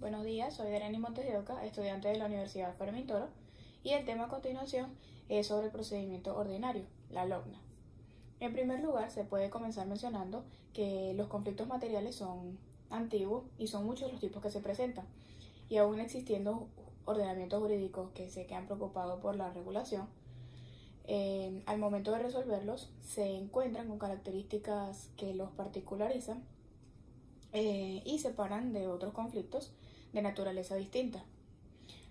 Buenos días, soy Dereni Montes de Oca, estudiante de la Universidad Fermín Toro, y el tema a continuación es sobre el procedimiento ordinario, la LOGNA. En primer lugar, se puede comenzar mencionando que los conflictos materiales son antiguos y son muchos los tipos que se presentan, y aún existiendo ordenamientos jurídicos que se quedan preocupados por la regulación, al momento de resolverlos se encuentran con características que los particularizan y separan de otros conflictos de naturaleza distinta.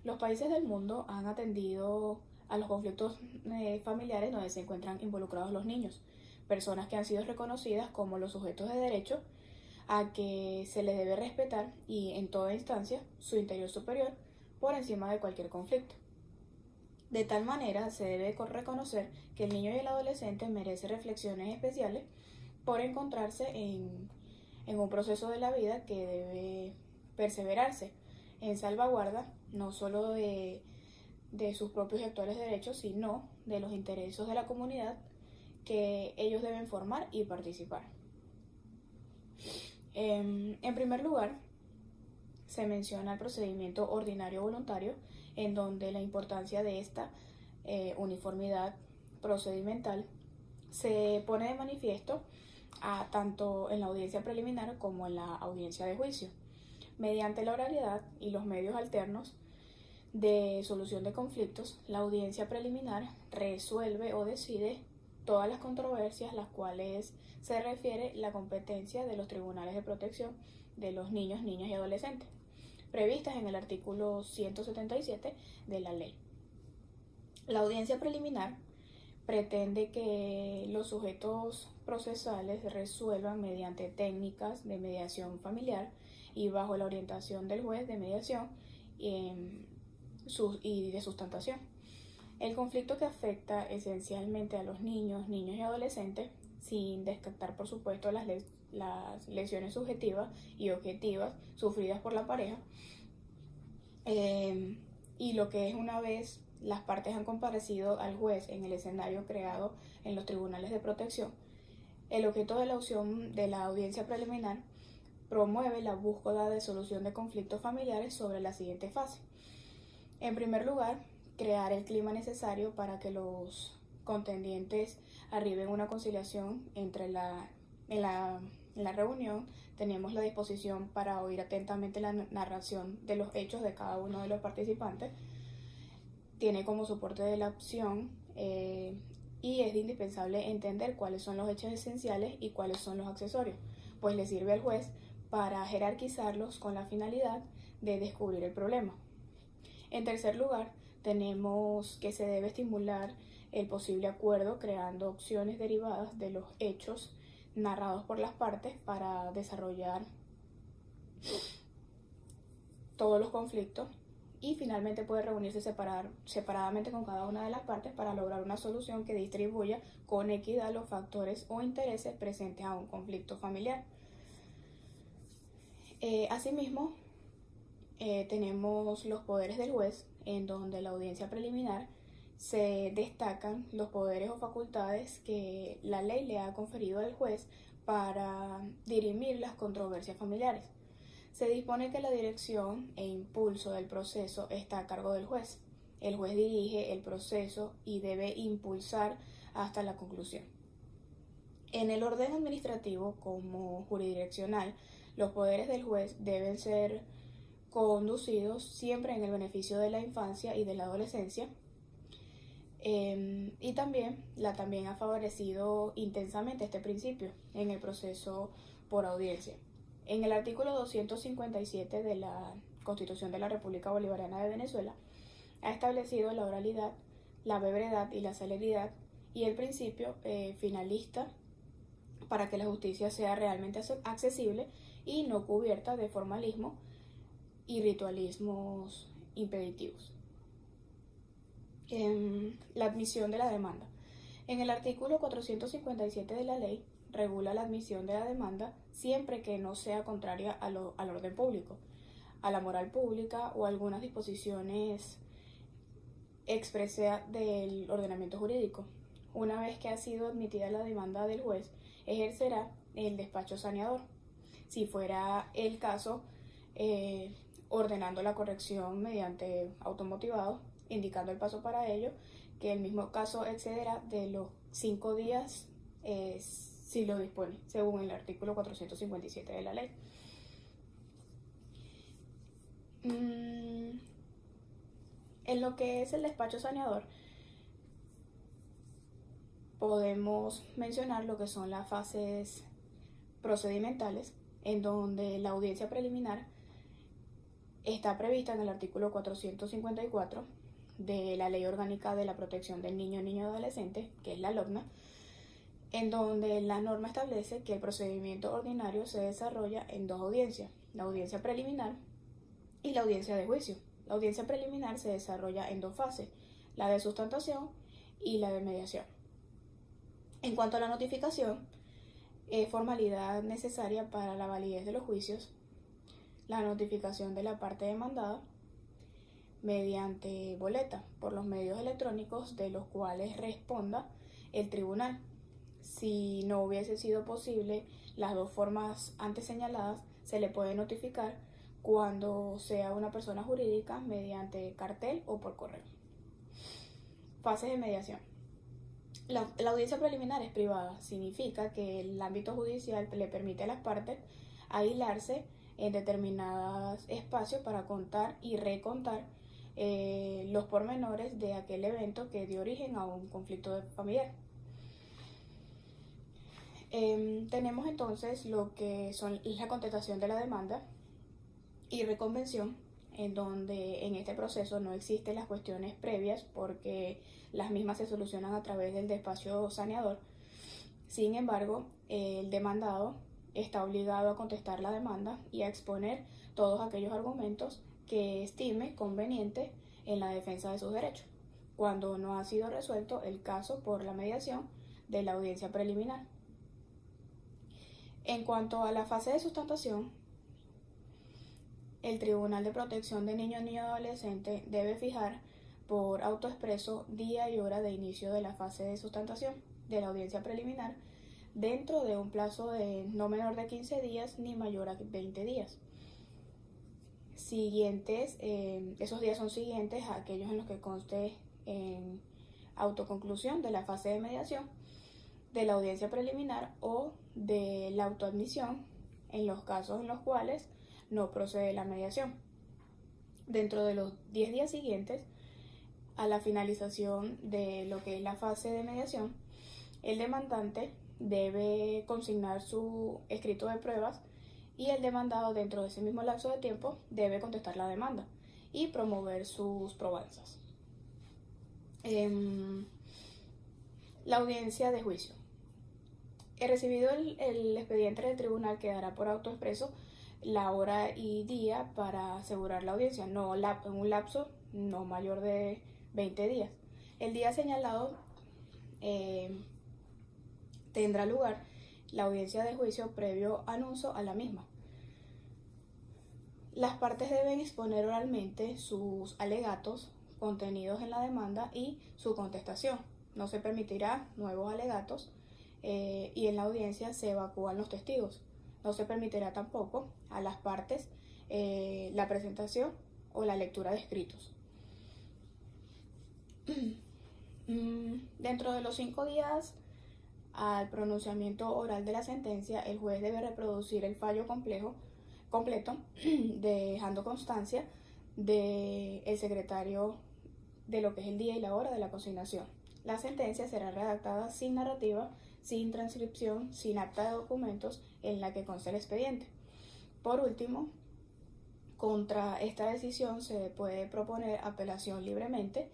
Los países del mundo han atendido a los conflictos familiares donde se encuentran involucrados los niños, personas que han sido reconocidas como los sujetos de derecho a que se les debe respetar y en toda instancia su interés superior por encima de cualquier conflicto. De tal manera se debe reconocer que el niño y el adolescente merecen reflexiones especiales por encontrarse en un proceso de la vida que debe perseverarse en salvaguarda no solo de sus propios y actuales derechos, sino de los intereses de la comunidad que ellos deben formar y participar. En primer lugar, se menciona el procedimiento ordinario voluntario, en donde la importancia de esta uniformidad procedimental se pone de manifiesto tanto en la audiencia preliminar como en la audiencia de juicio. Mediante la oralidad y los medios alternos de solución de conflictos, la audiencia preliminar resuelve o decide todas las controversias las cuales se refiere la competencia de los tribunales de protección de los niños, niñas y adolescentes, previstas en el artículo 177 de la ley. La audiencia preliminar pretende que los sujetos procesales resuelvan mediante técnicas de mediación familiar y bajo la orientación del juez de mediación y de sustentación. El conflicto que afecta esencialmente a los niños, niñas y adolescentes, sin descartar por supuesto las lesiones subjetivas y objetivas sufridas por la pareja, y lo que es una vez las partes han comparecido al juez en el escenario creado en los tribunales de protección, el objeto de la opción de la audiencia preliminar promueve la búsqueda de solución de conflictos familiares sobre la siguiente fase. En primer lugar, crear el clima necesario para que los contendientes arriben a una conciliación en la reunión. Tenemos la disposición para oír atentamente la narración de los hechos de cada uno de los participantes. Tiene como soporte de la opción y es indispensable entender cuáles son los hechos esenciales y cuáles son los accesorios, pues le sirve al juez para jerarquizarlos con la finalidad de descubrir el problema. En tercer lugar, tenemos que se debe estimular el posible acuerdo creando opciones derivadas de los hechos narrados por las partes para desarrollar todos los conflictos, y finalmente puede reunirse separadamente con cada una de las partes para lograr una solución que distribuya con equidad los factores o intereses presentes a un conflicto familiar. Asimismo, tenemos los poderes del juez, en donde la audiencia preliminar se destacan los poderes o facultades que la ley le ha conferido al juez para dirimir las controversias familiares. Se dispone que la dirección e impulso del proceso está a cargo del juez. El juez dirige el proceso y debe impulsar hasta la conclusión. En el orden administrativo como jurisdiccional, los poderes del juez deben ser conducidos siempre en el beneficio de la infancia y de la adolescencia, y también ha favorecido intensamente este principio en el proceso por audiencia. En el artículo 257 de la Constitución de la República Bolivariana de Venezuela ha establecido la oralidad, la brevedad y la celeridad y el principio finalista para que la justicia sea realmente accesible y no cubierta de formalismo y ritualismos impeditivos. La admisión de la demanda. En el artículo 457 de la ley regula la admisión de la demanda siempre que no sea contraria al orden público, a la moral pública o a algunas disposiciones expresas del ordenamiento jurídico. Una vez que ha sido admitida la demanda del juez, ejercerá el despacho saneador. Si fuera el caso, ordenando la corrección mediante automotivado, indicando el paso para ello, que el mismo caso excederá de los 5 días si lo dispone, según el artículo 457 de la ley. En lo que es el despacho saneador, podemos mencionar lo que son las fases procedimentales, en donde la audiencia preliminar está prevista en el artículo 454 de la Ley Orgánica de la Protección del Niño y Adolescente, que es la LOGNA, en donde la norma establece que el procedimiento ordinario se desarrolla en 2 audiencias, la audiencia preliminar y la audiencia de juicio. La audiencia preliminar se desarrolla en 2 fases, la de sustentación y la de mediación. En cuanto a la notificación, es formalidad necesaria para la validez de los juicios, la notificación de la parte demandada mediante boleta por los medios electrónicos de los cuales responda el tribunal. Si no hubiese sido posible las 2 formas antes señaladas, se le puede notificar cuando sea una persona jurídica mediante cartel o por correo. Fases de mediación. La audiencia preliminar es privada, significa que el ámbito judicial le permite a las partes aislarse en determinados espacios para contar y recontar los pormenores de aquel evento que dio origen a un conflicto familiar. Tenemos entonces lo que son la contestación de la demanda y reconvención, en donde en este proceso no existen las cuestiones previas porque las mismas se solucionan a través del despacho saneador. Sin embargo, el demandado está obligado a contestar la demanda y a exponer todos aquellos argumentos que estime conveniente en la defensa de sus derechos, cuando no ha sido resuelto el caso por la mediación de la audiencia preliminar. En cuanto a la fase de sustentación, el Tribunal de Protección de Niños y Adolescentes debe fijar por autoexpreso día y hora de inicio de la fase de sustentación de la audiencia preliminar dentro de un plazo de no menor de 15 días ni mayor a 20 días. Esos días son siguientes a aquellos en los que conste en autoconclusión de la fase de mediación, de la audiencia preliminar o de la autoadmisión en los casos en los cuales no procede la mediación. Dentro de los 10 días siguientes a la finalización de lo que es la fase de mediación, el demandante debe consignar su escrito de pruebas y el demandado dentro de ese mismo lapso de tiempo debe contestar la demanda y promover sus probanzas. La audiencia de juicio. Recibido el expediente del tribunal, quedará por autoexpreso la hora y día para asegurar la audiencia, en un lapso no mayor de 20 días. El día señalado tendrá lugar la audiencia de juicio previo anuncio a la misma. Las partes deben exponer oralmente sus alegatos contenidos en la demanda y su contestación. No se permitirá nuevos alegatos y en la audiencia se evacúan los testigos. No se permitirá tampoco a las partes la presentación o la lectura de escritos. Dentro de los 5 días al pronunciamiento oral de la sentencia, el juez debe reproducir el fallo completo, dejando constancia del secretario de lo que es el día y la hora de la consignación. La sentencia será redactada sin narrativa, sin transcripción, sin acta de documentos en la que conste el expediente. Por último, contra esta decisión se puede proponer apelación libremente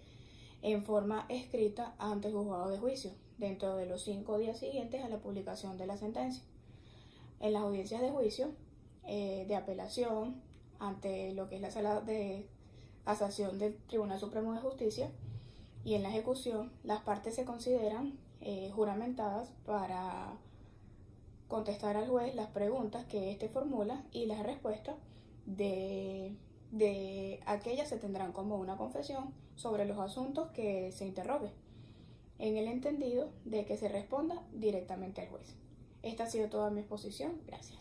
en forma escrita ante el juzgado de juicio, dentro de los 5 días siguientes a la publicación de la sentencia. En las audiencias de juicio, de apelación, ante lo que es la sala de casación del Tribunal Supremo de Justicia, y en la ejecución, las partes se consideran juramentadas para contestar al juez las preguntas que éste formula y las respuestas de aquellas se tendrán como una confesión sobre los asuntos que se interrogue, en el entendido de que se responda directamente al juez. Esta ha sido toda mi exposición. Gracias.